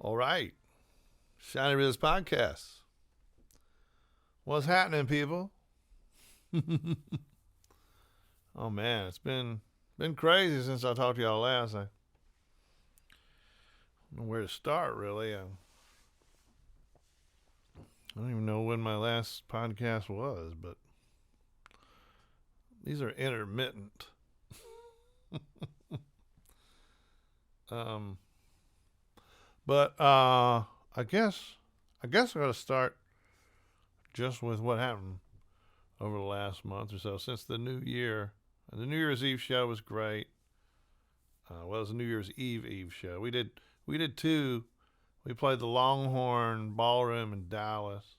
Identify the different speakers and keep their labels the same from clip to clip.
Speaker 1: All right. Shiny Riz Podcast. What's happening, people? Oh, man. It's been crazy since I talked to y'all last. I don't know where to start, really. I don't even know when my last podcast was, but these are intermittent. But I guess I'm going to start just with what happened over the last month or so since the new year. The New Year's Eve show was great. It was a New Year's Eve show. We did two. We played the Longhorn Ballroom in Dallas,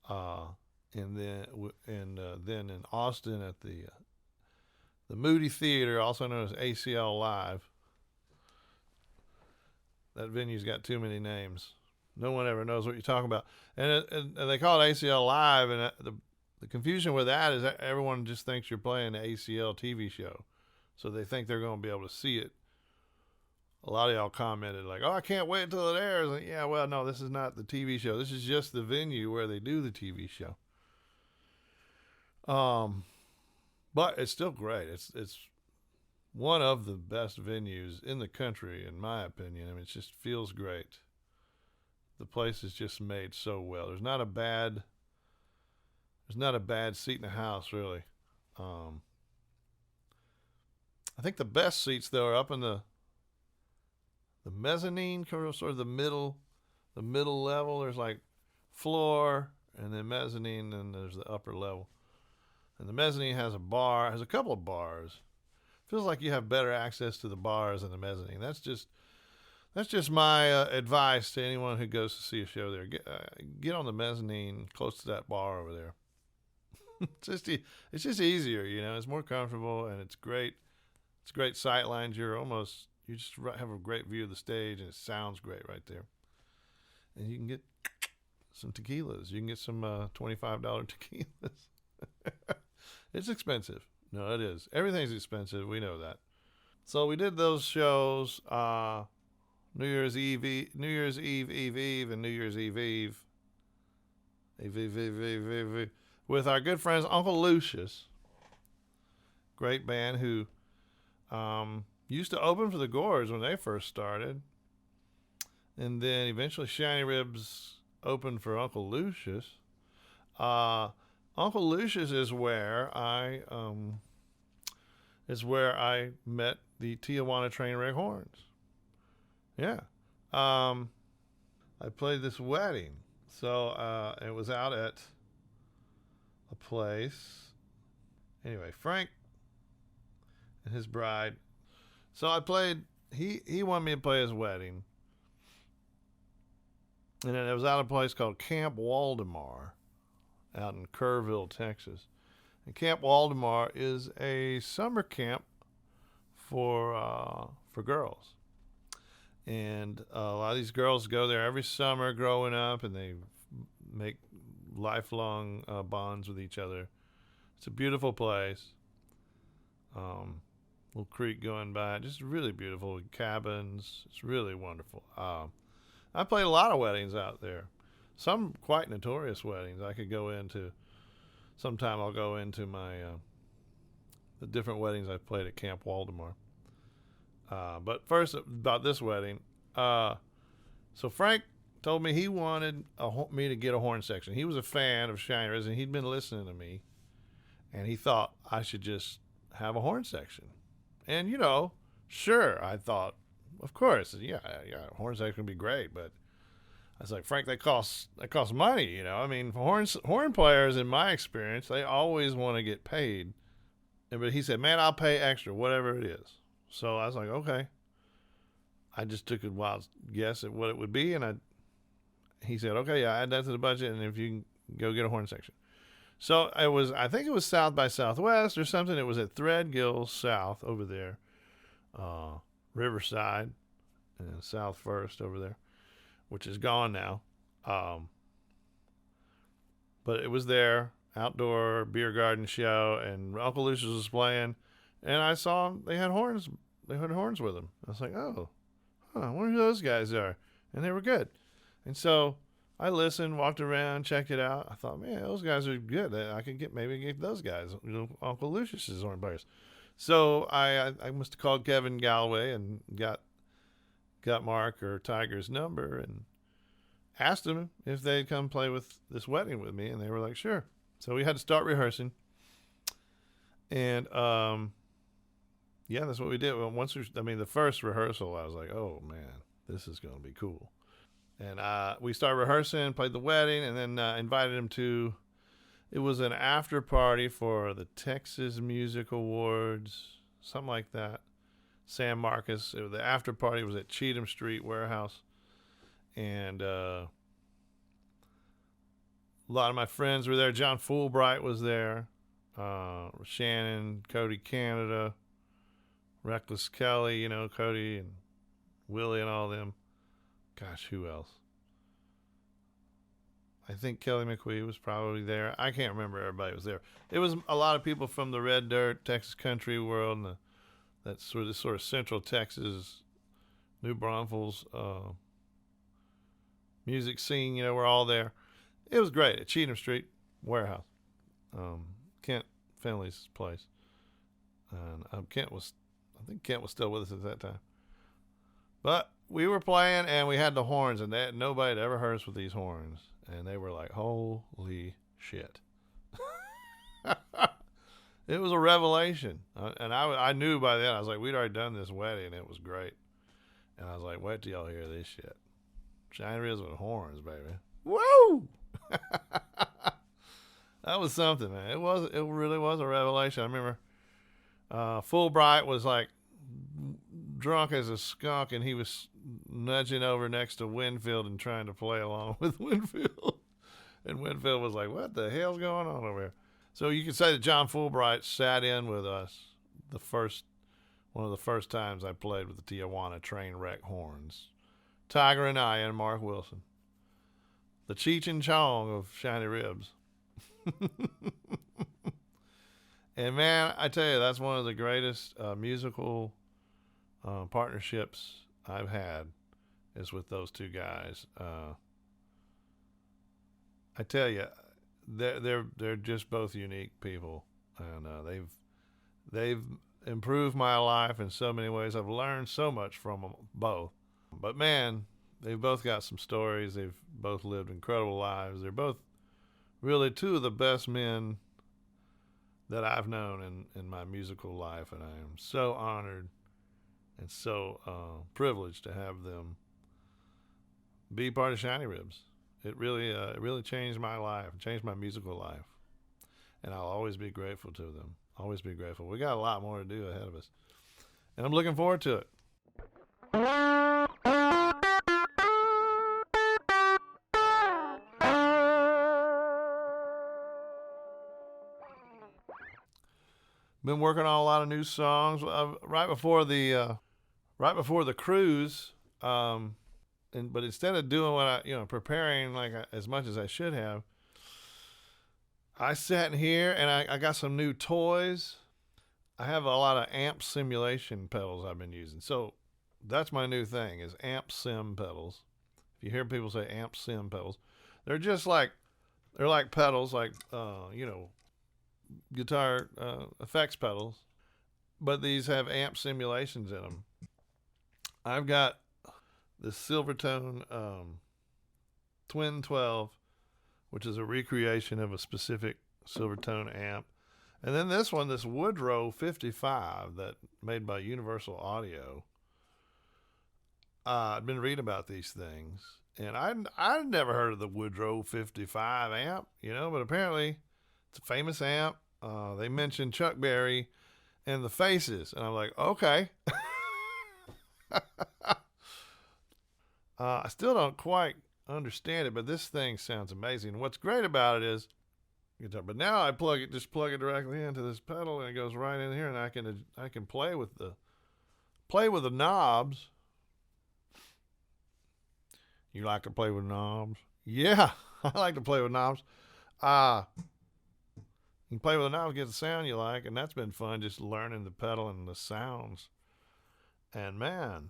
Speaker 1: and then in Austin at the Moody Theater, also known as ACL Live. That venue's got too many names. No one ever knows what you're talking about. And they call it ACL Live, and the confusion with that is that everyone just thinks you're playing the ACL TV show. So they think they're going to be able to see it. A lot of y'all commented like, oh, I can't wait until it airs. Like, yeah, well, no, this is not the TV show. This is just the venue where they do the TV show. But it's still great. It's one of the best venues in the country, in my opinion. I mean, it just feels great. The place is just made so well. There's not a bad seat in the house, really. I think the best seats though are up in the mezzanine, sort of the middle level. There's like floor and then mezzanine, and there's the upper level. And the mezzanine has a couple of bars. Feels like you have better access to the bars than the mezzanine. That's just my advice to anyone who goes to see a show there. Get on the mezzanine, close to that bar over there. It's just easier, you know. It's more comfortable and it's great. It's great sight lines. You just have a great view of the stage, and it sounds great right there. And you can get some tequilas. You can get some $25 tequilas. It's expensive. No, it is. Everything's expensive. We know that. So we did those shows, New Year's Eve, and New Year's Eve, with our good friends Uncle Lucius. Great band who used to open for the Gores when they first started. And then eventually Shiny Ribs opened for Uncle Lucius. Uncle Lucius is where I met the Tijuana Trainwreck horns. Yeah. I played this wedding. So it was out at a place. Anyway, Frank and his bride. So I played, he wanted me to play his wedding. And then it was out at a place called Camp Waldemar out in Kerrville, Texas. And Camp Waldemar is a summer camp for girls. And a lot of these girls go there every summer growing up, and they make lifelong bonds with each other. It's a beautiful place. Little creek going by, just really beautiful cabins. It's really wonderful. I played a lot of weddings out there. Some quite notorious weddings. I could go into. Sometime I'll go into my the different weddings I've played at Camp Waldemar. But first, about this wedding. So Frank told me he wanted me to get a horn section. He was a fan of Shiners, and he'd been listening to me, and he thought I should just have a horn section. And, you know, sure, I thought, of course, yeah, horn section would be great, but I was like, Frank, that costs money, you know. I mean, horn players, in my experience, they always want to get paid. But he said, man, I'll pay extra, whatever it is. So I was like, okay. I just took a wild guess at what it would be, and he said, okay, yeah, add that to the budget, and if you can go get a horn section. So I think it was South by Southwest or something. It was at Threadgill South over there, Riverside, and South First over there, which is gone now. But it was there, outdoor beer garden show, and Uncle Lucius was playing, and I saw they had horns. They had horns with them. I was like, oh, I wonder who those guys are. and they were good. And so I listened, walked around, checked it out. I thought, man, those guys are good. I can get those guys, Uncle Lucius's horn players. So I must have called Kevin Galloway and got Mark or Tiger's number and asked them if they'd come play with this wedding with me, and they were like, sure. So we had to start rehearsing, and yeah, that's what we did. Well, the first rehearsal, I was like, oh man, this is going to be cool. And we started rehearsing, played the wedding, and then invited him to. It was an after party for the Texas Music Awards, something like that. San Marcos. The after party was at Cheatham Street Warehouse, and a lot of my friends were there. John Fulbright was there. Shannon, Cody Canada, Reckless Kelly, Cody and Willie and all them. Gosh, who else? I think Kelly McQueen was probably there. I can't remember everybody was there. It was a lot of people from the Red Dirt, Texas country world, and that sort of Central Texas, New Braunfels music scene. We're all there. It was great at Cheatham Street Warehouse, Kent Finley's place, and I think Kent was still with us at that time. But we were playing, and we had the horns, and nobody had ever heard us with these horns. And they were like, holy shit. It was a revelation. And I knew by then, I was like, we'd already done this wedding, and it was great. And I was like, wait till y'all hear this shit. Shiny Ribs with horns, baby. Woo! That was something, man. It really was a revelation. I remember Fulbright was like drunk as a skunk, and he was nudging over next to Winfield and trying to play along with Winfield. And Winfield was like, what the hell's going on over here? So you could say that John Fulbright sat in with us one of the first times I played with the Tijuana Trainwreck horns. Tiger and I and Mark Wilson. The Cheech and Chong of Shiny Ribs. And man, I tell you, that's one of the greatest musical partnerships I've had is with those two guys. I tell you, they're just both unique people, and they've improved my life in so many ways. I've learned so much from them both. But man, they've both got some stories. They've both lived incredible lives. They're both really two of the best men that I've known in my musical life, and I am so honored and so privileged to have them be part of Shiny Ribs. It really changed my life, changed my musical life, and I'll always be grateful to them. Always be grateful. We got a lot more to do ahead of us, and I'm looking forward to it. Been working on a lot of new songs. Right before the cruise, but instead of doing what preparing as much as I should have, I sat in here and I got some new toys. I have a lot of amp simulation pedals I've been using. So that's my new thing is amp sim pedals. If you hear people say amp sim pedals, they're like pedals, guitar effects pedals, but these have amp simulations in them. I've got the Silvertone Twin 12, which is a recreation of a specific Silvertone amp. And then this Woodrow 55 that made by Universal Audio. I've been reading about these things, and I'd never heard of the Woodrow 55 amp, but apparently it's a famous amp. They mentioned Chuck Berry and the Faces, and I'm like, okay. I still don't quite understand it, but this thing sounds amazing. What's great about it is guitar. But now I plug it directly into this pedal, and it goes right in here, and I can play with the knobs. You like to play with knobs? Yeah, I like to play with knobs. You can play with the knobs, get the sound you like, and that's been fun, just learning the pedal and the sounds. And man,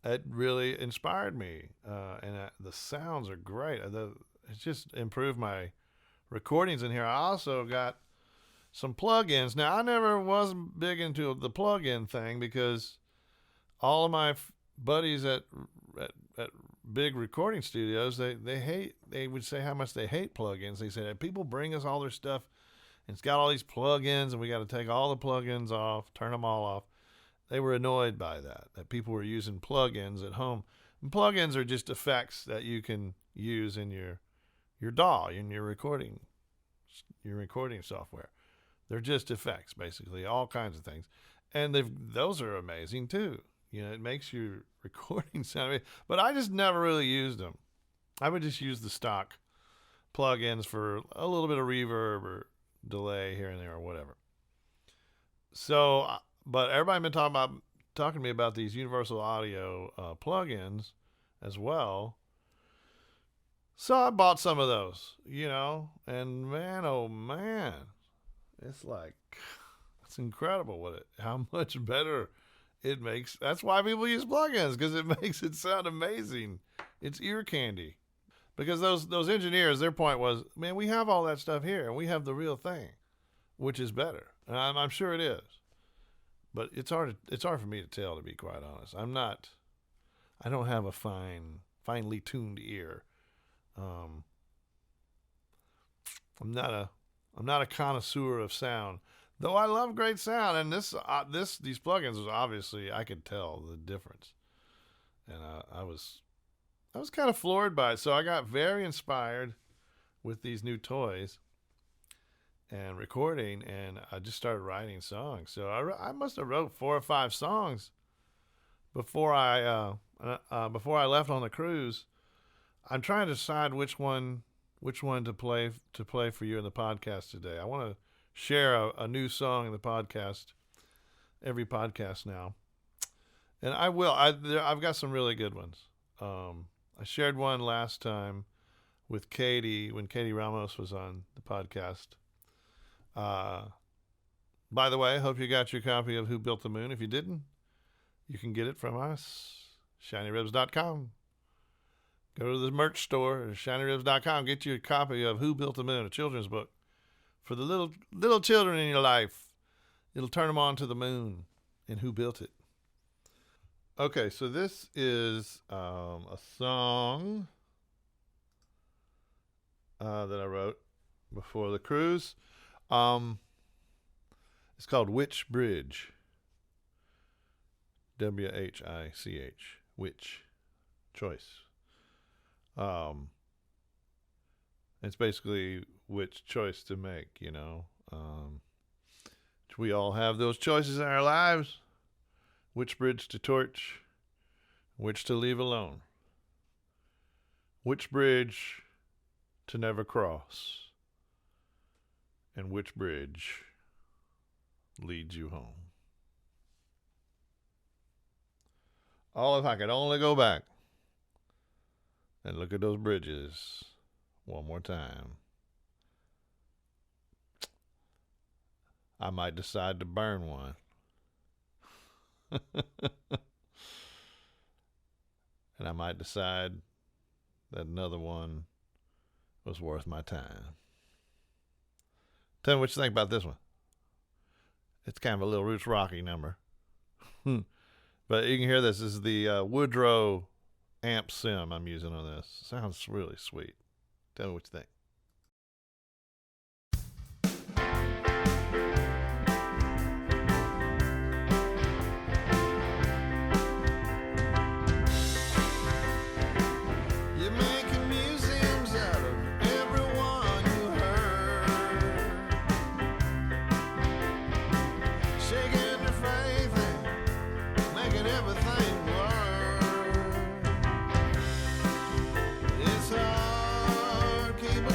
Speaker 1: it really inspired me. And the sounds are great. It's just improved my recordings in here. I also got some plugins. Now, I never was big into the plug-in thing because all of my buddies at big recording studios, they would say how much they hate plugins. They said, people bring us all their stuff, and it's got all these plugins, and we got to take all the plugins off, turn them all off. They were annoyed by that people were using plugins at home. And plugins are just effects that you can use in your DAW, in your recording software. They're just effects, basically, all kinds of things. And those are amazing, too. It makes your recording sound amazing. But I just never really used them. I would just use the stock plugins for a little bit of reverb or delay here and there or whatever. So, but everybody been talking to me about these Universal Audio plugins as well. So I bought some of those, and man, oh man, it's incredible how much better it makes. That's why people use plugins, because it makes it sound amazing. It's ear candy. Because those engineers, their point was, man, we have all that stuff here, and we have the real thing, which is better. And I'm sure it is. But it's hard for me to tell, to be quite honest. I don't have a finely tuned ear. I'm not a connoisseur of sound, though I love great sound. And these plugins was obviously, I could tell the difference, and I was kind of floored by it. So I got very inspired with these new toys and recording, and I just started writing songs. So I must have wrote 4 or 5 songs before I left on the cruise. I'm trying to decide which one to play for you in the podcast today. I want to share a new song in the podcast, every podcast now, and I will. I've got some really good ones. I shared one last time with Katie when Katie Ramos was on the podcast. By the way, I hope you got your copy of Who Built the Moon. If you didn't, you can get it from us, ShinyRibs.com. Go to the merch store at ShinyRibs.com. Get you a copy of Who Built the Moon, a children's book for the little children in your life. It'll turn them on to the moon and who built it. Okay, so this is a song that I wrote before the cruise. It's called Which Bridge. W-H-I-C-H. Which. Choice. It's basically which choice to make, we all have those choices in our lives. Which bridge to torch, which to leave alone. Which bridge to never cross, and which bridge leads you home. Oh, if I could only go back and look at those bridges one more time, I might decide to burn one. And I might decide that another one was worth my time. Tell me what you think about this one. It's kind of a little roots rocky number. But you can hear this. This is the Woodrow amp sim I'm using on this. Sounds really sweet. Tell me what you think. Keep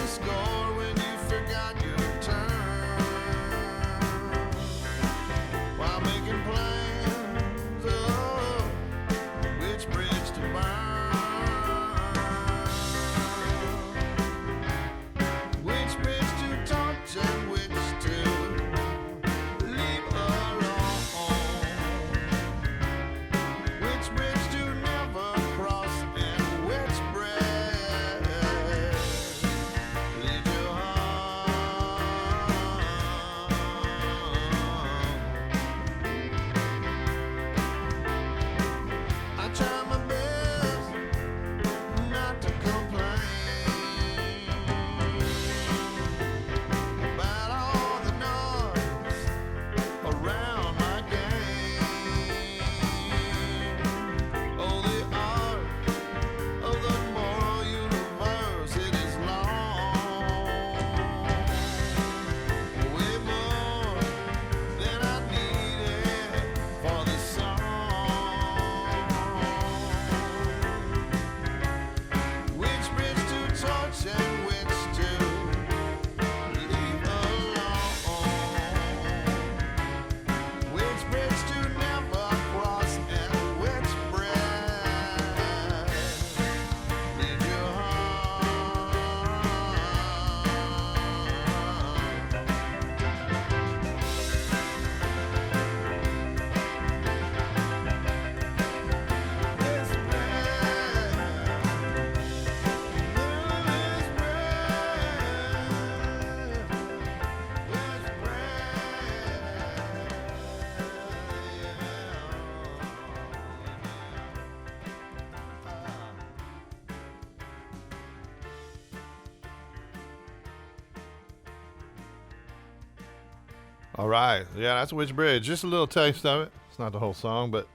Speaker 1: All right. Yeah, that's Which Bridge. Just a little taste of it. It's not the whole song, but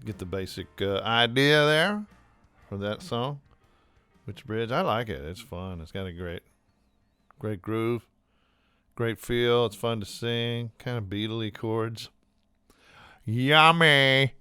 Speaker 1: get the basic idea there for that song. Which Bridge. I like it. It's fun. It's got a great groove, great feel. It's fun to sing. Kind of Beatley chords. Yummy.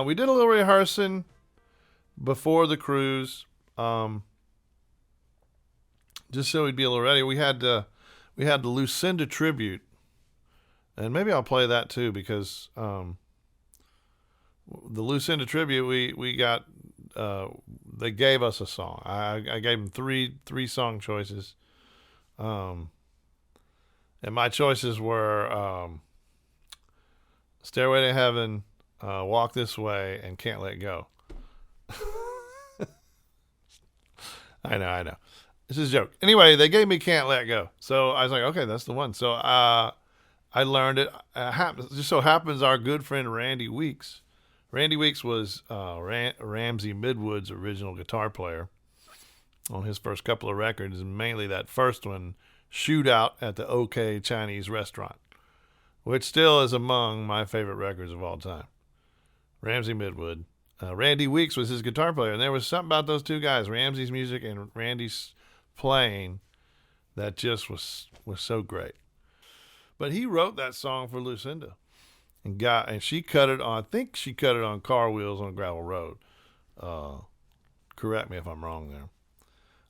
Speaker 1: We did a little rehearsing before the cruise, just so we'd be a little ready. We had the Lucinda tribute, and maybe I'll play that too, because the Lucinda tribute we got. They gave us a song. I gave them three song choices, and my choices were "Stairway to Heaven," "Walk This Way," and "Can't Let Go." I know. This is a joke. Anyway, they gave me "Can't Let Go," so I was like, okay, that's the one. So I learned it. Just so happens our good friend Randy Weeks. Randy Weeks was Ramsey Midwood's original guitar player on his first couple of records, and mainly that first one, "Shootout at the OK Chinese Restaurant," which still is among my favorite records of all time. Ramsey Midwood. Randy Weeks was his guitar player, and there was something about those two guys, Ramsey's music and Randy's playing, that just was so great. But he wrote that song for Lucinda, and she cut it on. I think she cut it on Car Wheels on Gravel Road. Correct me if I'm wrong there.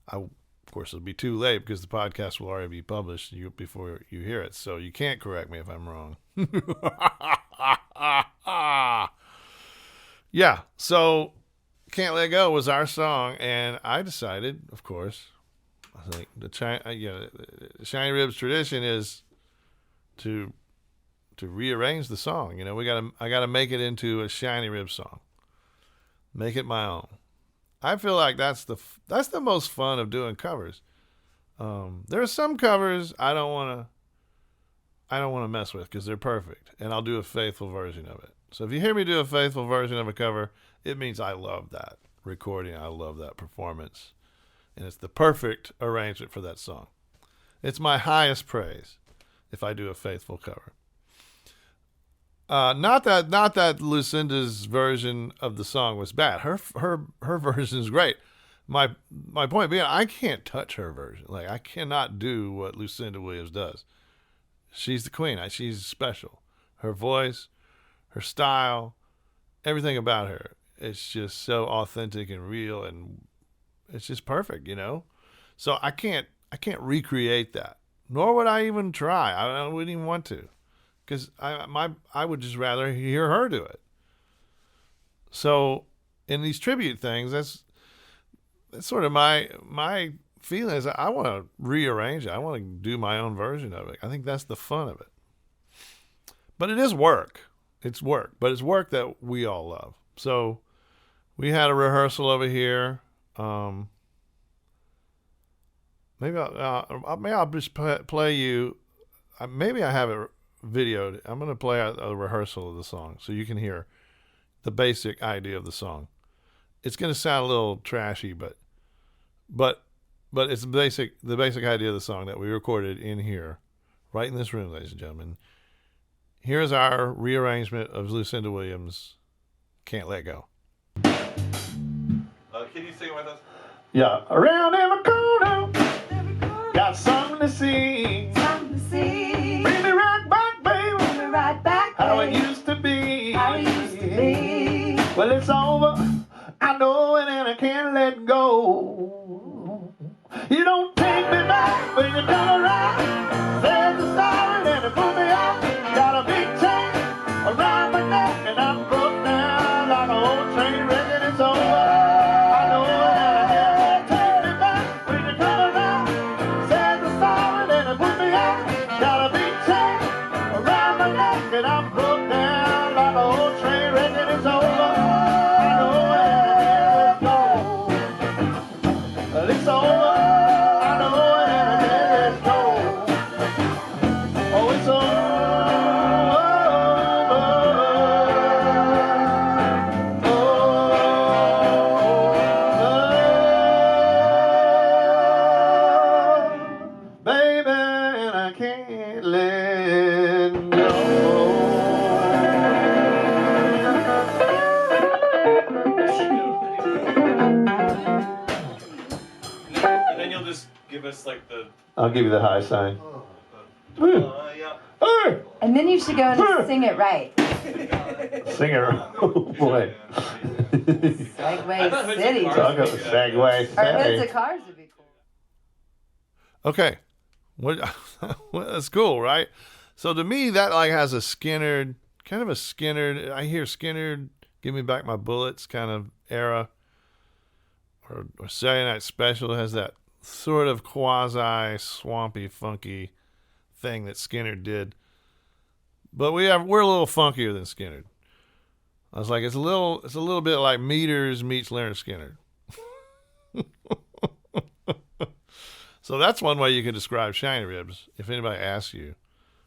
Speaker 1: Of course, it'll be too late because the podcast will already be published before you hear it, so you can't correct me if I'm wrong. Yeah, so "Can't Let Go" was our song, and I decided, of course, I think the Shiny Ribs tradition is to rearrange the song. I gotta make it into a Shiny Ribs song, make it my own. I feel like that's the most fun of doing covers. There are some covers I don't want to mess with because they're perfect, and I'll do a faithful version of it. So if you hear me do a faithful version of a cover, it means I love that recording. I love that performance, and it's the perfect arrangement for that song. It's my highest praise if I do a faithful cover. Not that Lucinda's version of the song was bad. Her version is great. My point being, I can't touch her version. Like, I cannot do what Lucinda Williams does. She's the queen. She's special. Her voice, her style, everything about her, it's just so authentic and real, and it's just perfect, So I can't recreate that, nor would I even try. I wouldn't even want to, because I would just rather hear her do it. So in these tribute things, that's sort of my feeling is I want to rearrange it. I want to do my own version of it. I think that's the fun of it. But it is work. It's work, but it's work that we all love. So we had a rehearsal over here. Maybe I'll just play you. Maybe I have it videoed. I'm going to play a rehearsal of the song so you can hear the basic idea of the song. It's going to sound a little trashy, but it's the basic idea of the song that we recorded in here, right in this room, ladies and gentlemen. Here's our rearrangement of Lucinda Williams' "Can't Let Go."
Speaker 2: Can you sing with us?
Speaker 1: Yeah. Around every corner, got something to see. Bring me right back, baby. How it used to be. Well, it's over. I know it, and I can't let go. You don't take me back when you come around. There's a star and it put me out. Got a big chain around my neck, and I'm broke down like an old train wreck, and it's over. I know it, and I can't take me back when you come around. and I can't let go.
Speaker 2: And then you'll just give us like the.
Speaker 1: I'll give you the high sign.
Speaker 2: Yeah.
Speaker 3: And then you should go and sing it right.
Speaker 1: Sing it. Oh boy.
Speaker 3: Segway City.
Speaker 1: Talk about Segway
Speaker 3: Or hoods
Speaker 1: City.
Speaker 3: of cars would be cool.
Speaker 1: Okay. What? Well, that's cool, right? So to me, that like has a Skynyrd, kind of a Skynyrd. I hear Skynyrd, Give Me Back My Bullets kind of era. Or Saturday Night Special has that sort of quasi swampy, funky thing that Skynyrd did. But we're a little funkier than Skynyrd. I was like, it's a little bit like Meters meets Leonard Skynyrd. So that's one way you can describe Shiny Ribs. If anybody asks you,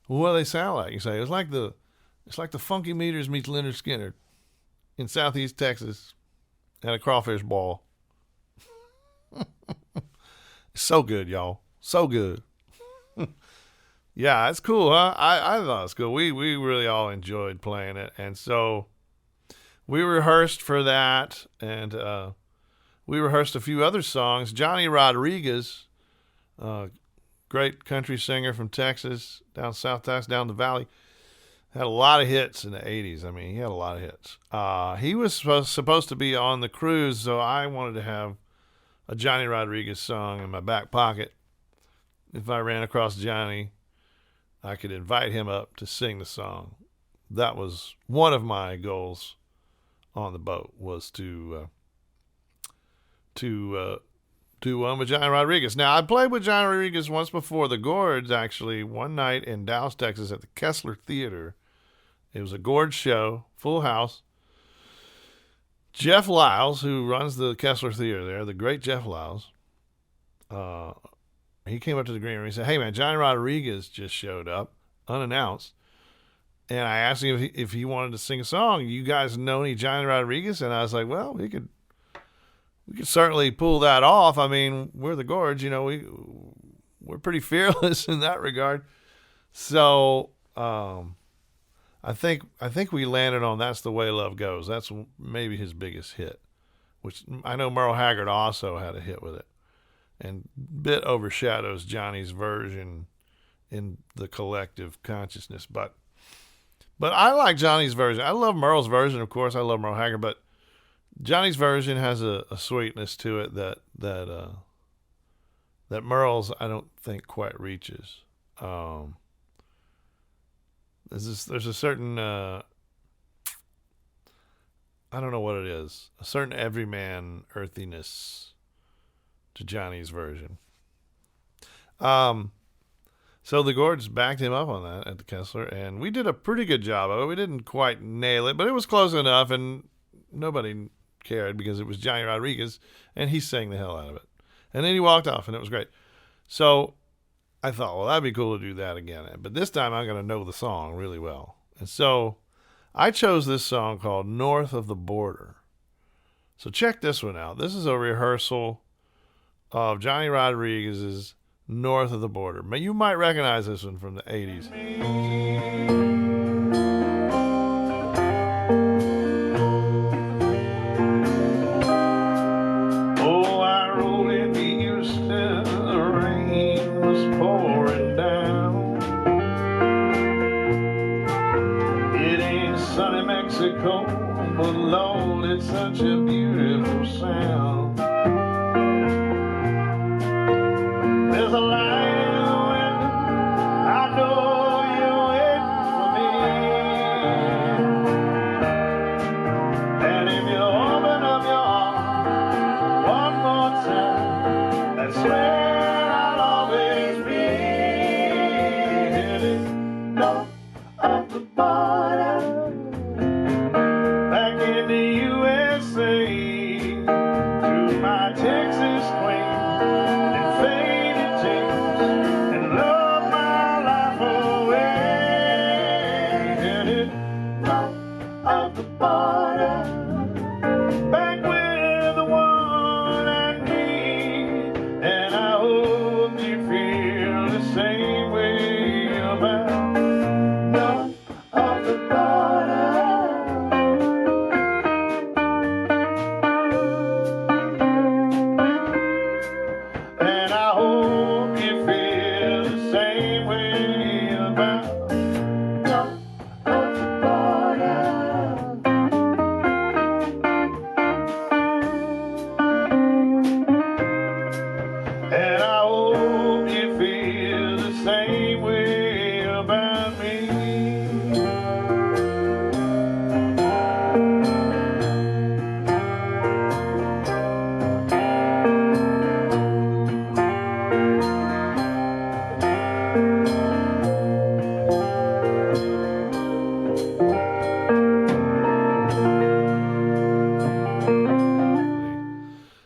Speaker 1: well, what do they sound like? You say it's like the Funky Meters meets Leonard Skynyrd in Southeast Texas at a crawfish ball. So good, y'all. So good. Yeah, it's cool, huh? I thought it was cool. We really all enjoyed playing it. And so we rehearsed for that. And we rehearsed a few other songs. Johnny Rodriguez, great country singer from Texas, down South Texas, down the valley, had a lot of hits in the 80s. I mean, he had a lot of hits. He was supposed to be on the cruise, so I wanted to have a Johnny Rodriguez song in my back pocket. If I ran across Johnny, I could invite him up to sing the song. That was one of my goals on the boat, was to do one with Johnny Rodriguez. Now, I played with Johnny Rodriguez once before, the Gourds, actually, one night in Dallas, Texas at the Kessler Theater. It was a Gourd show, full house. Jeff Lyles, who runs the Kessler Theater there, the great Jeff Lyles, he came up to the green room and he said, hey, man, Johnny Rodriguez just showed up, unannounced. And I asked him if he wanted to sing a song. You guys know any Johnny Rodriguez? And I was like, well, we could certainly pull that off. I mean, we're the Gorge, you know, we're pretty fearless in that regard. So I think we landed on That's the Way Love Goes. That's maybe his biggest hit, which I know Merle Haggard also had a hit with it, and a bit overshadows Johnny's version in the collective consciousness. But I like Johnny's version. I love Merle's version, of course. I love Merle Haggard, but Johnny's version has a sweetness to it that Merle's I don't think quite reaches. There's a certain I don't know what it is, a certain everyman earthiness to Johnny's version. So the Gords backed him up on that at the Kessler, and we did a pretty good job of it. We didn't quite nail it, but it was close enough, and nobody cared because it was Johnny Rodriguez, and he sang the hell out of it. And then he walked off, and it was great. So I thought, well, that'd be cool to do that again. But this time I'm going to know the song really well. And so I chose this song called North of the Border. So check this one out. This is a rehearsal of Johnny Rodriguez's North of the Border. You might recognize this one from the 80s. Oh, I rode into Houston, the rain was pouring down. It ain't sunny Mexico, but Lord, it's such a beautiful sound. There's a light in the window, I know you're waiting for me. And if you open up your heart one more time, that's where I'll always be. Headed north of the border, back in the USA. And I hope you feel the same way about me.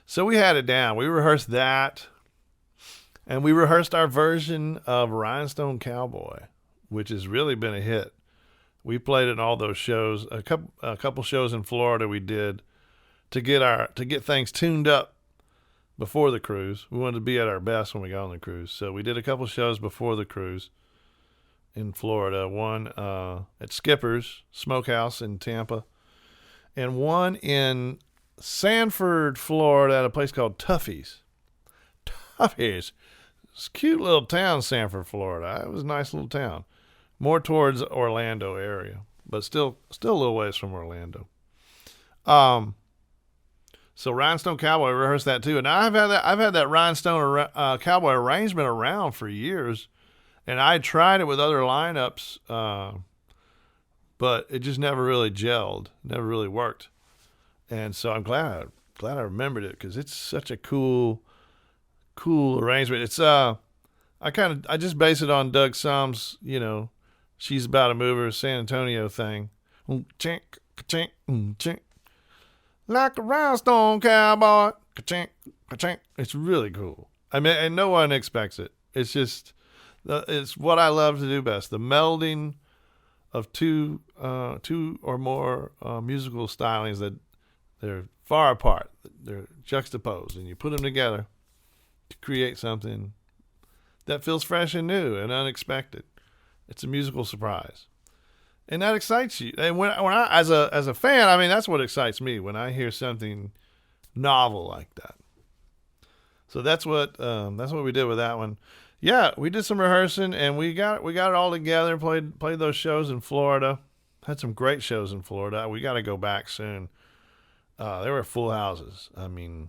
Speaker 1: So we had it down. We rehearsed that. And we rehearsed our version of Rhinestone Cowboy, which has really been a hit. We played it in all those shows. A couple shows in Florida we did to get things tuned up before the cruise. We wanted to be at our best when we got on the cruise. So we did a couple shows before the cruise in Florida. One at Skipper's Smokehouse in Tampa, and one in Sanford, Florida, at a place called Tuffy's. Tuffy's. It's a cute little town, Sanford, Florida. It was a nice little town. More towards Orlando area, but still a little ways from Orlando. So Rhinestone Cowboy, rehearsed that too. And I've had that Rhinestone Cowboy arrangement around for years, and I tried it with other lineups, but it just never really gelled, never really worked. And so I'm glad I remembered it, because it's such a cool arrangement. It's I just base it on Doug Sum's, She's About to Move Her San Antonio thing. Chink, chink, chink. Like a rhinestone cowboy. Ka-chink, ka-chink. It's really cool. I mean, and no one expects it. It's just, it's what I love to do best. The melding of two or more musical stylings that they're far apart. They're juxtaposed, and you put them together to create something that feels fresh and new and unexpected. It's a musical surprise. And that excites you. And when I, as a fan, I mean, that's what excites me, when I hear something novel like that. So that's what we did with that one. Yeah, we did some rehearsing, and we got it all together. Played those shows in Florida. Had some great shows in Florida. We got to go back soon. There were full houses. I mean,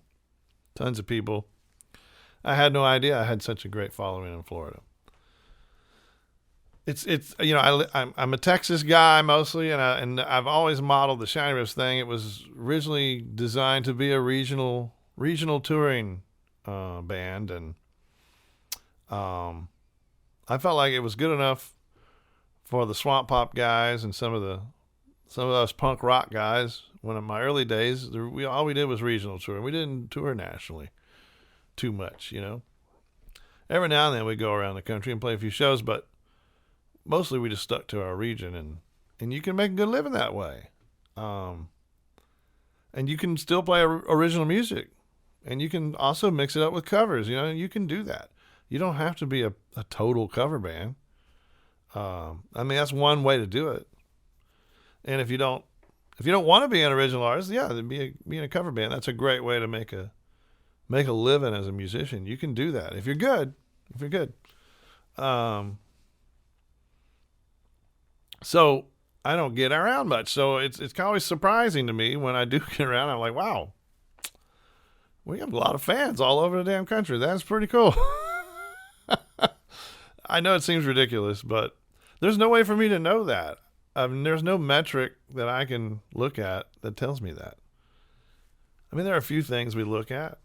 Speaker 1: tons of people. I had no idea I had such a great following in Florida. It's I'm a Texas guy mostly, and I've always modeled the Shiny Riffs thing. It was originally designed to be a regional touring band, and I felt like it was good enough for the Swamp Pop guys and some of us punk rock guys. When in my early days, all we did was regional touring. We didn't tour nationally too much, Every now and then we go around the country and play a few shows, but mostly we just stuck to our region, and you can make a good living that way. And you can still play original music, and you can also mix it up with covers. You can do that. You don't have to be a total cover band. I mean, that's one way to do it. And if you don't want to be an original artist, then be in a cover band. That's a great way to make a living as a musician. You can do that if you're good. So I don't get around much. So it's always surprising to me when I do get around. I'm like, wow, we have a lot of fans all over the damn country. That's pretty cool. I know it seems ridiculous, but there's no way for me to know that. There's no metric that I can look at that tells me that. I mean, there are a few things we look at,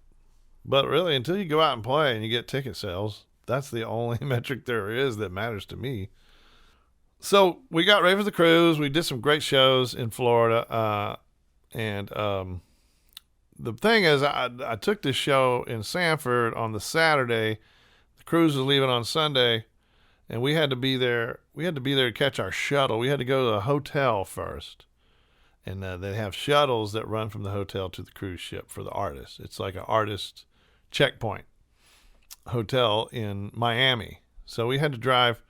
Speaker 1: but really, until you go out and play and you get ticket sales, that's the only metric there is that matters to me. So we got ready for the cruise. We did some great shows in Florida. And the thing is, I took this show in Sanford on the Saturday. The cruise was leaving on Sunday, and we had to be there. We had to be there to catch our shuttle. We had to go to the hotel first. And they have shuttles that run from the hotel to the cruise ship for the artists. It's like an artist checkpoint hotel in Miami. So we had to drive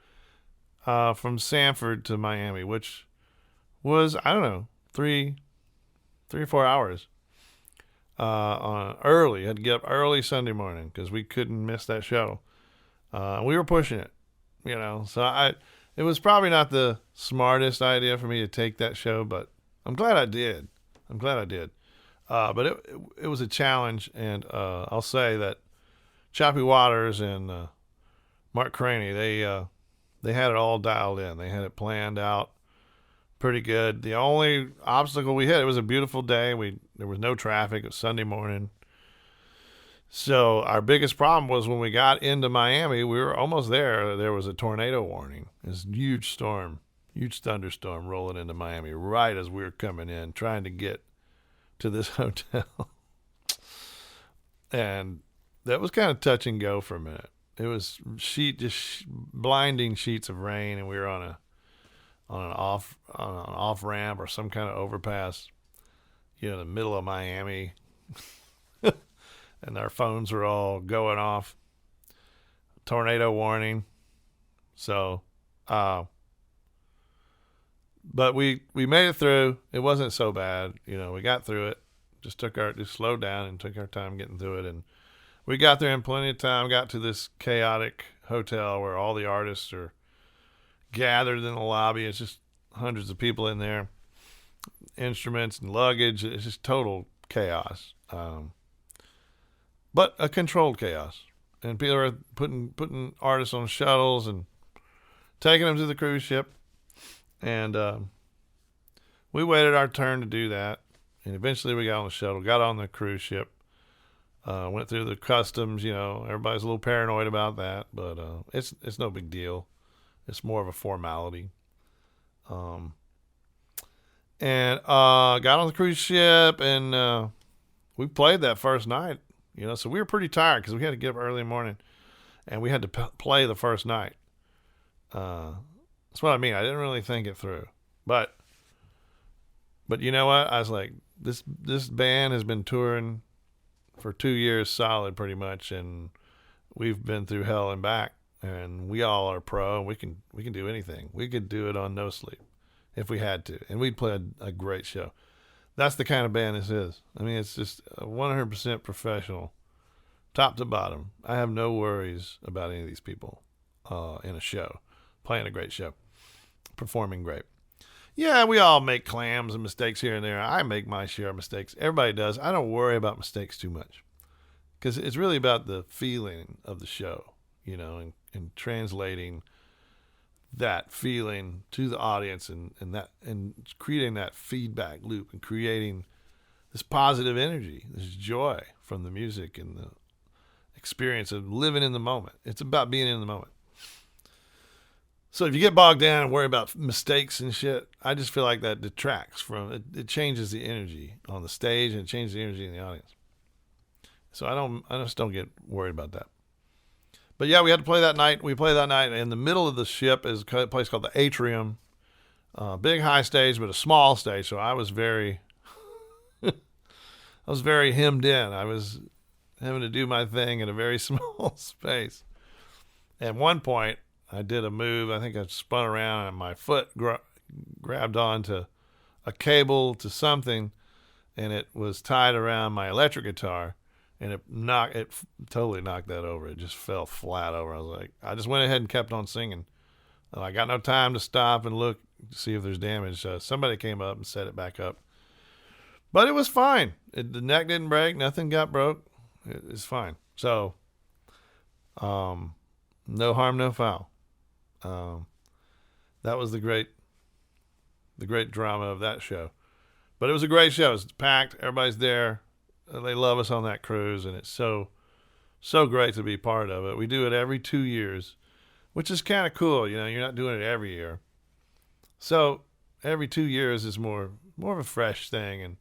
Speaker 1: from Sanford to Miami, which was, I don't know, 3 or 4 hours early. Had to get up early Sunday morning because we couldn't miss that shuttle. We were pushing it, So It was probably not the smartest idea for me to take that show, but I'm glad I did. But it was a challenge, and I'll say that Choppy Waters and Mark Craney, they had it all dialed in. They had it planned out pretty good. The only obstacle we hit, it was a beautiful day. There was no traffic. It was Sunday morning. So our biggest problem was when we got into Miami, we were almost there. There was a tornado warning. This huge thunderstorm rolling into Miami right as we were coming in, trying to get to this hotel. And that was kind of touch and go for a minute. It was blinding sheets of rain, and we were on an off ramp or some kind of overpass, in the middle of Miami, and our phones were all going off. Tornado warning. So, but we made it through. It wasn't so bad, we got through it. Just slowed down and took our time getting through it, and we got there in plenty of time. Got to this chaotic hotel where all the artists are gathered in the lobby. It's just hundreds of people in there, instruments and luggage. It's just total chaos, but a controlled chaos. And people are putting artists on shuttles and taking them to the cruise ship. And we waited our turn to do that. And eventually we got on the shuttle, got on the cruise ship, went through the customs. Everybody's a little paranoid about that, but it's no big deal. It's more of a formality. And got on the cruise ship, and we played that first night. So we were pretty tired because we had to get up early in the morning, and we had to play the first night. That's what I mean. I didn't really think it through, but you know what? I was like, this band has been touring for 2 years solid, pretty much, and we've been through hell and back. And we all are pro, and we can do anything. We could do it on no sleep if we had to, and we'd play a great show. That's the kind of band this is. I mean, it's just 100% professional, top to bottom. I have no worries about any of these people in a show, playing a great show, performing great. Yeah, we all make clams and mistakes here and there. I make my share of mistakes. Everybody does. I don't worry about mistakes too much because it's really about the feeling of the show, and translating that feeling to the audience and creating that feedback loop and creating this positive energy, this joy from the music and the experience of living in the moment. It's about being in the moment. So if you get bogged down and worry about mistakes and shit, I just feel like that detracts from it. It changes the energy on the stage and it changes the energy in the audience. So I just don't get worried about that. But yeah, we had to play that night. We played that night. In the middle of the ship is a place called the Atrium. Big high stage, but a small stage. So I was very hemmed in. I was having to do my thing in a very small space. At one point, I did a move. I think I spun around and my foot grabbed onto a cable to something, and it was tied around my electric guitar, and it totally knocked that over. It just fell flat over. I just went ahead and kept on singing. I got no time to stop and look to see if there's damage. Somebody came up and set it back up, but it was fine. The neck didn't break. Nothing got broke. It's fine. So, no harm, no foul. That was the great drama of that show. But it was a great show. It's packed. Everybody's there. They love us on that cruise, and it's so great to be part of it. We do it every 2 years, which is kind of cool. You're not doing it every year. So every 2 years is more of a fresh thing, and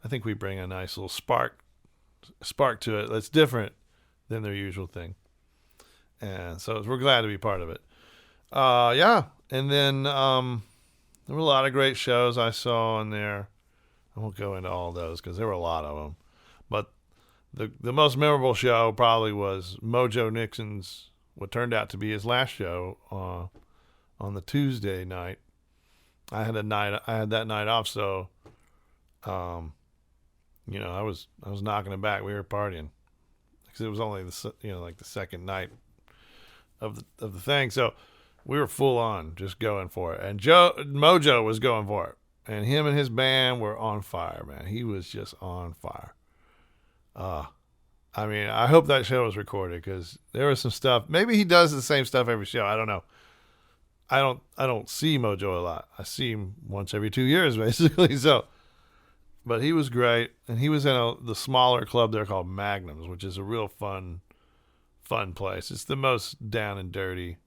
Speaker 1: I think we bring a nice little spark to it that's different than their usual thing. And so we're glad to be part of it. Yeah. And then there were a lot of great shows I saw in there. I won't go into all those because there were a lot of them. But the most memorable show probably was Mojo Nixon's, what turned out to be his last show on the Tuesday night. I had that night off, so I was knocking it back. We were partying because it was only the second night of the thing. So we were full on just going for it. And Mojo was going for it. And him and his band were on fire, man. He was just on fire. I mean, I hope that show was recorded because there was some stuff. Maybe he does the same stuff every show. I don't know. I don't see Mojo a lot. I see him once every 2 years, basically. So, but he was great, and he was in the smaller club there called Magnums, which is a real fun place. It's the most down and dirty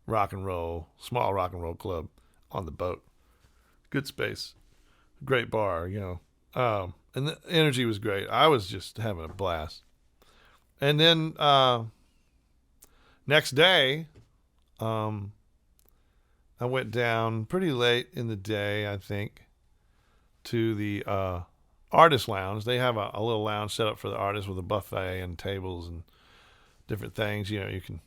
Speaker 1: small rock and roll club on the boat. Good space, great bar, and the energy was great. I was just having a blast. And then next day, I went down pretty late in the day, I think, to the artist lounge. They have a little lounge set up for the artists with a buffet and tables and different things. You can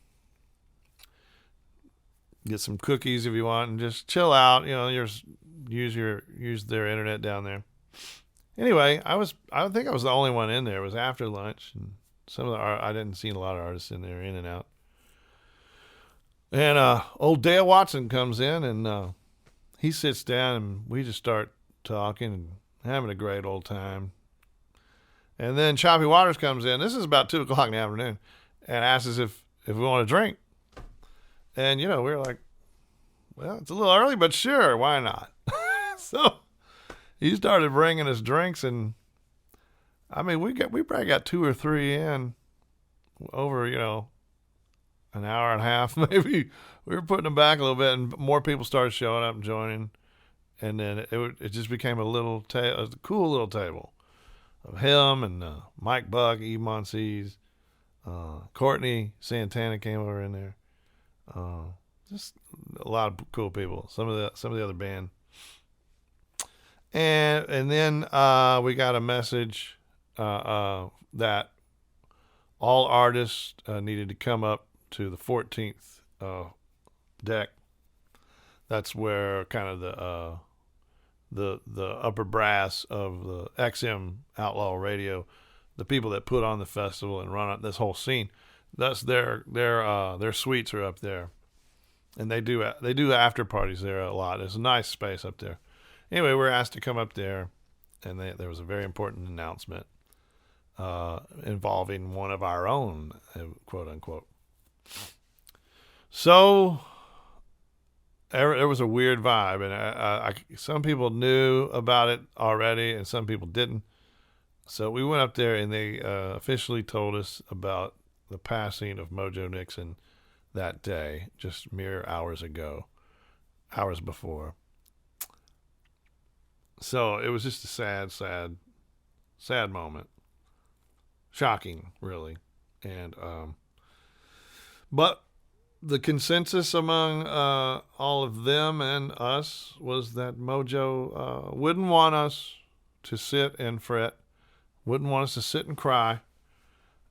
Speaker 1: get some cookies if you want and just chill out. Use their internet down there. Anyway, I think I was the only one in there. It was after lunch, and some of I didn't see a lot of artists in there, in and out. And old Dale Watson comes in, and he sits down, and we just start talking and having a great old time. And then Choppy Waters comes in. This is about 2 o'clock in the afternoon, and asks us if we want to drink. And we were like, well, it's a little early, but sure, why not? So he started bringing us drinks, and I mean, we probably got 2 or 3 in over, an hour and a half, maybe. We were putting them back a little bit, and more people started showing up and joining. And then it just became a cool little table of him and Mike Buck, Eve Monsees, Courtney Santana came over in there. Just a lot of cool people. Some of the other band. And then we got a message that all artists needed to come up to the 14th deck. That's where kind of the upper brass of the XM Outlaw Radio, the people that put on the festival and run this whole scene, that's their suites are up there, and they do after parties there a lot. There's a nice space up there. Anyway, we're asked to come up there, and there was a very important announcement involving one of our own, quote unquote. So there was a weird vibe, and some people knew about it already, and some people didn't. So we went up there, and they officially told us about the passing of Mojo Nixon that day, just mere hours before. So it was just a sad moment. Shocking, really. And but the consensus among all of them and us was that Mojo wouldn't want us to sit and fret, wouldn't want us to sit and cry,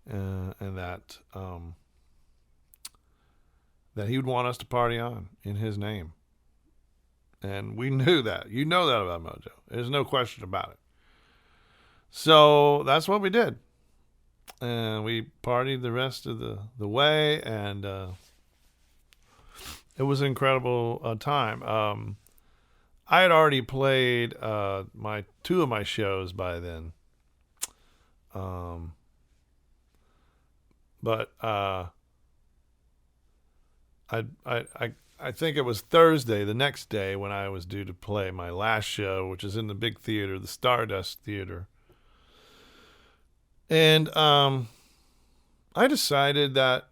Speaker 1: and that he would want us to party on in his name. And we knew that. You know that about Mojo. There's no question about it. So that's what we did. And we partied the rest of the way, and it was an incredible time. I had already played two of my shows by then. But I think it was Thursday, the next day, when I was due to play my last show, which is in the big theater, the Stardust Theater. And I decided that,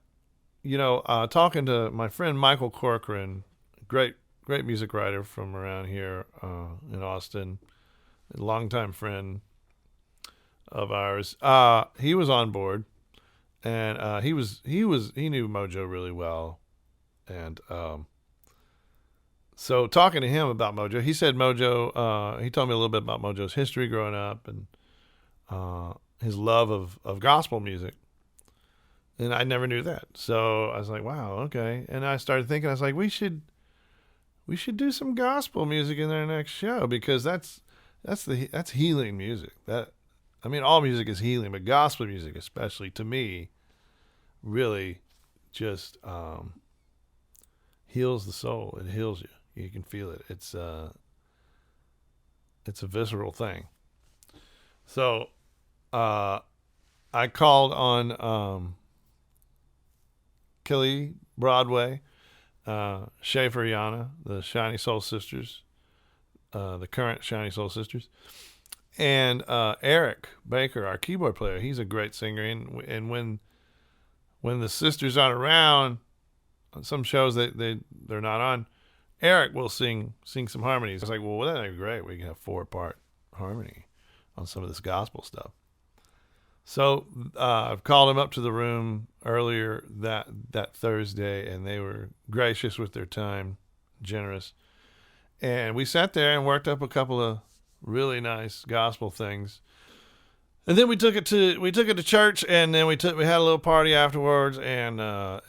Speaker 1: talking to my friend Michael Corcoran, great music writer from around here in Austin, a longtime friend of ours, he was on board, and he knew Mojo really well, and so talking to him about Mojo, he said Mojo, he told me a little bit about Mojo's history growing up and his love of gospel music. And I never knew that. So I was like, wow, okay. And I started thinking, I was like, we should do some gospel music in our next show, because that's healing music. All music is healing, but gospel music, especially to me, really just heals the soul. It heals you. You can feel it. It's a visceral thing. So I called on Kelly Broadway, Schaefer Yana, the Shiny Soul Sisters, the current Shiny Soul Sisters, and Eric Baker, our keyboard player. He's a great singer, and when the sisters aren't around on some shows they're not on, Eric will sing some harmonies. I was like, well, that'd be great. We can have 4-part harmony on some of this gospel stuff. So I've called him up to the room earlier that Thursday, and they were gracious with their time, generous. And we sat there and worked up a couple of really nice gospel things. And then we took it to church, and then we had a little party afterwards, and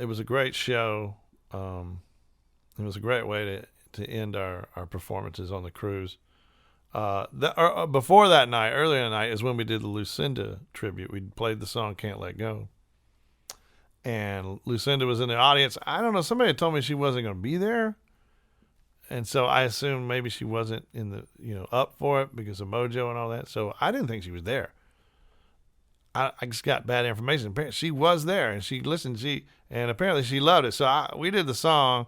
Speaker 1: it was a great show. It was a great way to end our performances on the cruise. Before that night, earlier in the night, is when we did the Lucinda tribute. We played the song "Can't Let Go," and Lucinda was in the audience. I don't know. Somebody had told me she wasn't going to be there, and so I assumed maybe she wasn't up for it because of Mojo and all that. So I didn't think she was there. I just got bad information. Apparently she was there, and she listened. And apparently she loved it. So we did the song.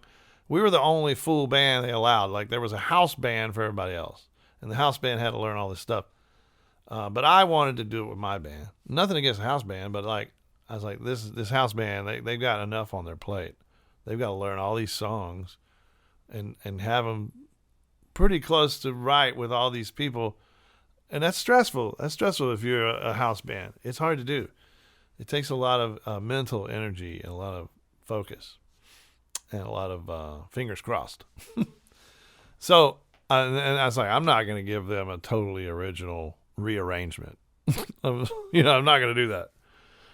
Speaker 1: We were the only full band they allowed. Like, there was a house band for everybody else, and the house band had to learn all this stuff. But I wanted to do it with my band. Nothing against the house band, but I was like, this house band, they've got enough on their plate. They've got to learn all these songs and have them pretty close to right with all these people. And that's stressful. That's stressful if you're a house band. It's hard to do. It takes a lot of mental energy and a lot of focus and a lot of fingers crossed. So, and I was like, I'm not going to give them a totally original rearrangement. I'm not going to do that.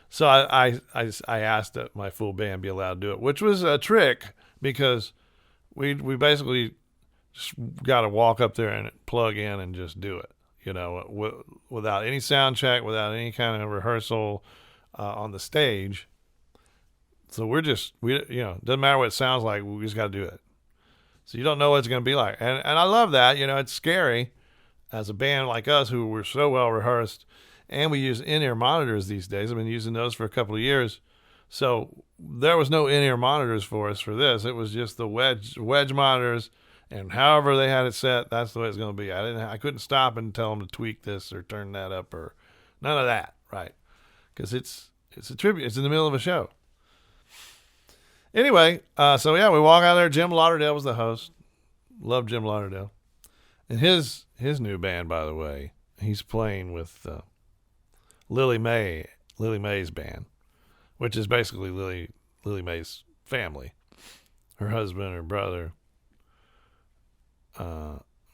Speaker 1: So I asked that my full band be allowed to do it, which was a trick because we basically just got to walk up there and plug in and just do it. Without any sound check, without any kind of rehearsal on the stage. So we doesn't matter what it sounds like, we just got to do it. So you don't know what it's going to be like. And I love that. It's scary as a band like us who were so well rehearsed, and we use in-ear monitors these days. I've been using those for a couple of years. So there was no in-ear monitors for us for this. It was just the wedge monitors. And however they had it set, that's the way it's going to be. I couldn't stop and tell them to tweak this or turn that up or none of that, right? Because it's a tribute. It's in the middle of a show. Anyway, so yeah, we walk out there. Jim Lauderdale was the host. Love Jim Lauderdale. And his new band, by the way, he's playing with Lily Mae's band, which is basically Lily Mae's family. Her husband, her brother,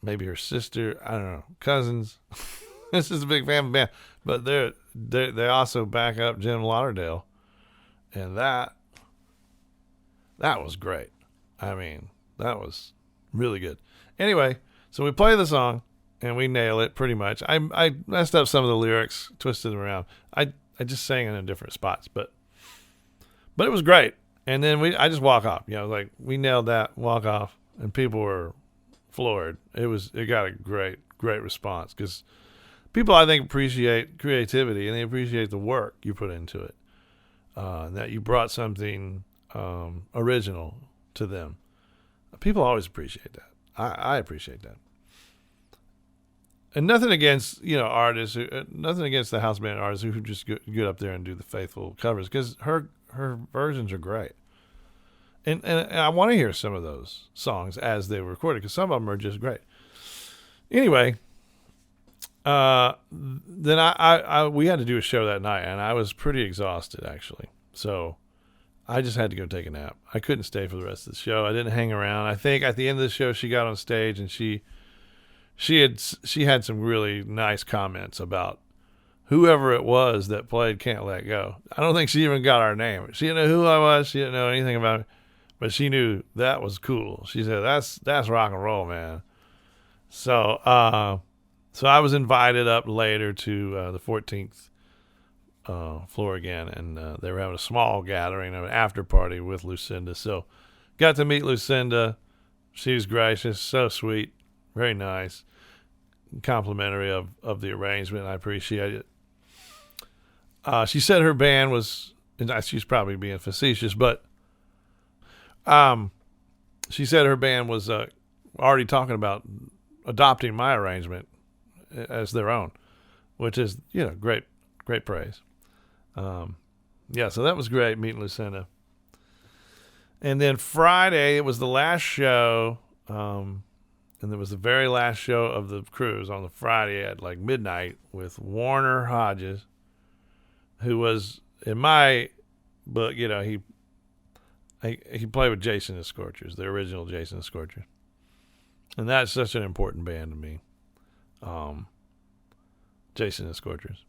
Speaker 1: maybe her sister, I don't know, cousins. This is a big family band, but they also back up Jim Lauderdale, and that was great. I mean, that was really good. Anyway, so we play the song and we nail it pretty much. I messed up some of the lyrics, twisted them around. I just sang in different spots, but it was great. And then I just walk off. Like, we nailed that, walk off, and people were floored. It got a great response because people, I think, appreciate creativity and they appreciate the work you put into it. That you brought something original to them. People always appreciate that. I appreciate that. And nothing against artists, nothing against the house band artists who just get up there and do the faithful covers, because her versions are great. And I want to hear some of those songs as they were recorded, because some of them are just great. Anyway, then we had to do a show that night, and I was pretty exhausted, actually. So I just had to go take a nap. I couldn't stay for the rest of the show. I didn't hang around. I think at the end of the show, she got on stage, and she had some really nice comments about whoever it was that played Can't Let Go. I don't think she even got our name. She didn't know who I was. She didn't know anything about me. But she knew that was cool. She said, that's rock and roll, man. So I was invited up later to the 14th floor again, and they were having a small gathering, an after party with Lucinda. So Got to meet Lucinda. She was gracious, so sweet, very nice, complimentary of the arrangement. I appreciate it. She said her band was, and she's probably being facetious, but she said her band was already talking about adopting my arrangement as their own, which is, great praise. Yeah, so that was great meeting Lucinda. And then Friday, it was the last show, and it was the very last show of the cruise on the Friday at like midnight with Warner Hodges, who was, in my book, he played with Jason and the Scorchers, the original Jason and the Scorchers. And that's such an important band to me. Jason and the Scorchers.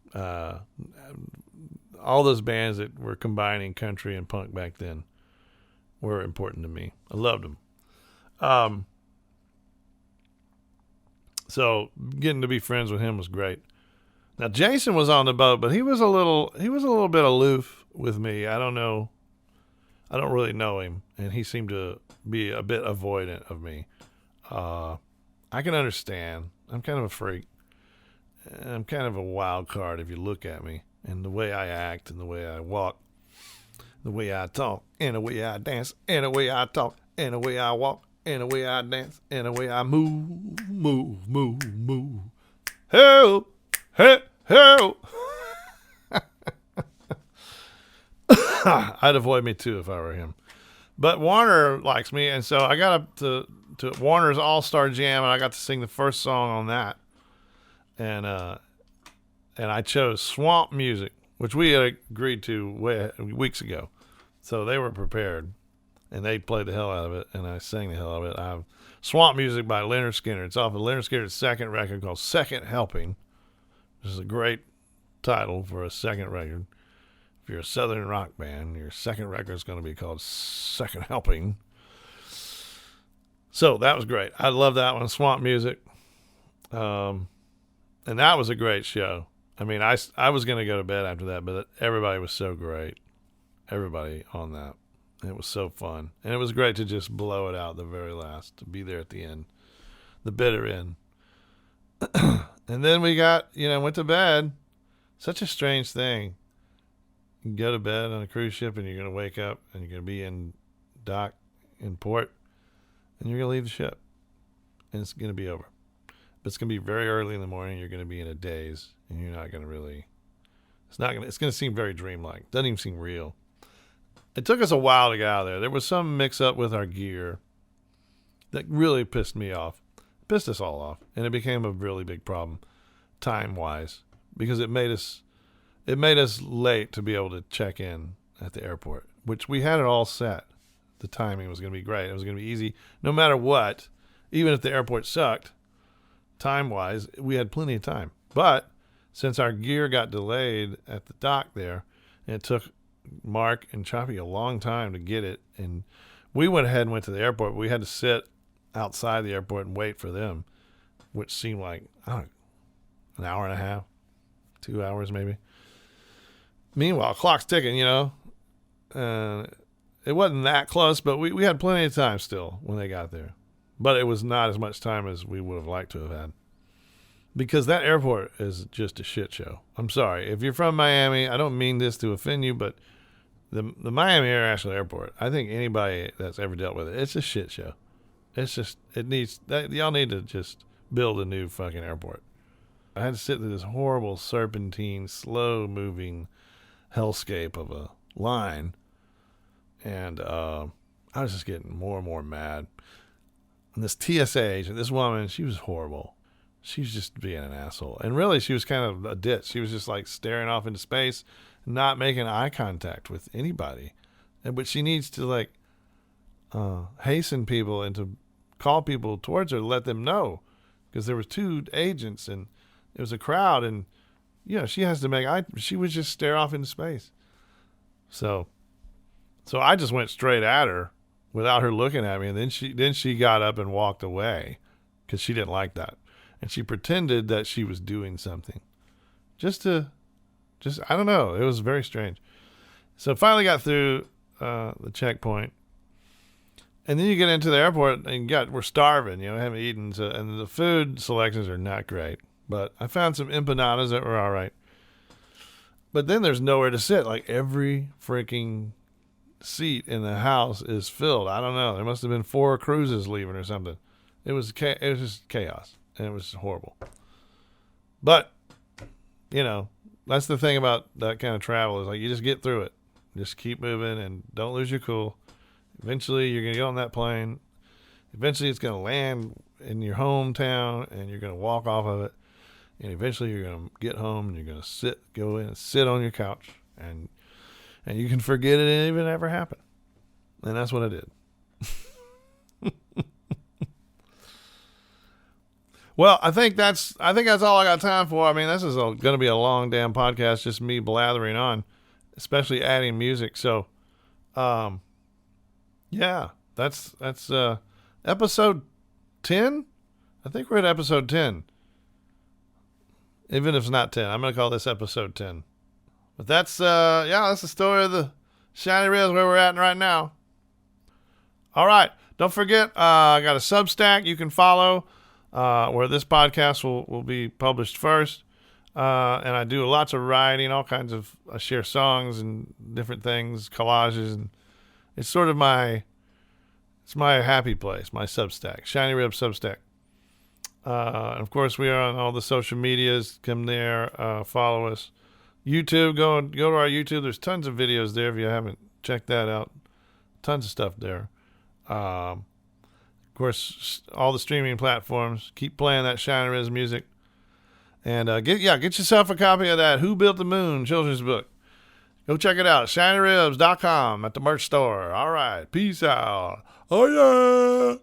Speaker 1: All those bands that were combining country and punk back then were important to me. I loved them. So getting to be friends with him was great. Now Jason was on the boat, but he was a little bit aloof with me. I don't know. I don't really know him, and he seemed to be a bit avoidant of me. I can understand. I'm kind of a freak. I'm kind of a wild card if you look at me, and the way I act, and the way I walk, the way I talk, and the way I dance, and the way I talk, and the way I walk, and the way I dance, and the way I move. Help! Help! Help! I'd avoid me too if I were him. But Warner likes me, and so I got up to Warner's All-Star Jam, and I got to sing the first song on that. And I chose Swamp Music, which we had agreed to weeks ago. So they were prepared, and they played the hell out of it, and I sang the hell out of it. I have Swamp Music by Leonard Skinner. It's off of Leonard Skinner's second record called Second Helping, which is a great title for a second record. If you're a Southern rock band, your second record is going to be called Second Helping. So that was great. I love that one, Swamp Music. And that was a great show. I mean, I was going to go to bed after that, but everybody was so great. Everybody on that. It was so fun. And it was great to just blow it out the very last, to be there at the end, the bitter end. And then we went to bed. Such a strange thing. You go to bed on a cruise ship and you're going to wake up and you're going to be in dock in port and you're going to leave the ship and it's going to be over. But it's going to be very early in the morning. You're going to be in a daze and you're not going to really, it's going to seem very dreamlike. It doesn't even seem real. It took us a while to get out of there. There was some mix up with our gear that really pissed me off. It pissed us all off. And it became a really big problem time wise because it made us late to be able to check in at the airport, which we had it all set. The timing was going to be great. It was going to be easy. No matter what, even if the airport sucked, time-wise, we had plenty of time. But since our gear got delayed at the dock there, and it took Mark and Choppy a long time to get it, and we went ahead and went to the airport, but we had to sit outside the airport and wait for them, which seemed like, an hour and a half, 2 hours maybe. Meanwhile, clock's ticking, it wasn't that close, but we had plenty of time still when they got there. But it was not as much time as we would have liked to have had. Because that airport is just a shit show. I'm sorry. If you're from Miami, I don't mean this to offend you, but the Miami International Airport, I think anybody that's ever dealt with it, it's a shit show. It's just, y'all need to just build a new fucking airport. I had to sit through this horrible serpentine, slow-moving hellscape of a line, and I was just getting more and more mad. And this TSA agent, this woman, she was horrible. She was just being an asshole. And really, she was kind of a ditz. She was just like staring off into space, not making eye contact with anybody. But she needs to hasten people and to call people towards her to let them know. Because there was two agents and it was a crowd and, she has to she would just stare off into space. So I just went straight at her without her looking at me. And then she got up and walked away because she didn't like that. And she pretended that she was doing something just I don't know. It was very strange. So finally got through the checkpoint. And then you get into the airport and we're starving, haven't eaten. So, and the food selections are not great. But I found some empanadas that were all right. But then there's nowhere to sit. Like every freaking seat in the house is filled. I don't know. There must have been 4 cruises leaving or something. It was just chaos. And it was horrible. But, that's the thing about that kind of travel is like you just get through it. Just keep moving and don't lose your cool. Eventually, you're going to get on that plane. Eventually, it's going to land in your hometown, and you're going to walk off of it. And eventually, you're going to get home, and you're going to go in and sit on your couch, and you can forget it even ever happened. And that's what I did. Well, I think that's all I got time for. I mean, this is going to be a long damn podcast, just me blathering on, especially adding music. So, yeah, that's episode 10. I think we're at episode 10. Even if it's not 10, I'm going to call this episode 10. But that's the story of the Shiny Ribs where we're at right now. All right. Don't forget, I got a Substack you can follow where this podcast will be published first. And I do lots of writing, all kinds of, I share songs and different things, collages, and it's sort of my happy place, my Substack, Shiny Rib Substack. And of course, we are on all the social medias. Come there, follow us. YouTube, go to our YouTube. There's tons of videos there if you haven't checked that out. Tons of stuff there. Of course, all the streaming platforms. Keep playing that Shiny Ribs music. And get yourself a copy of that Who Built the Moon children's book. Go check it out. ShinyRibs.com at the merch store. All right. Peace out. Oh, yeah.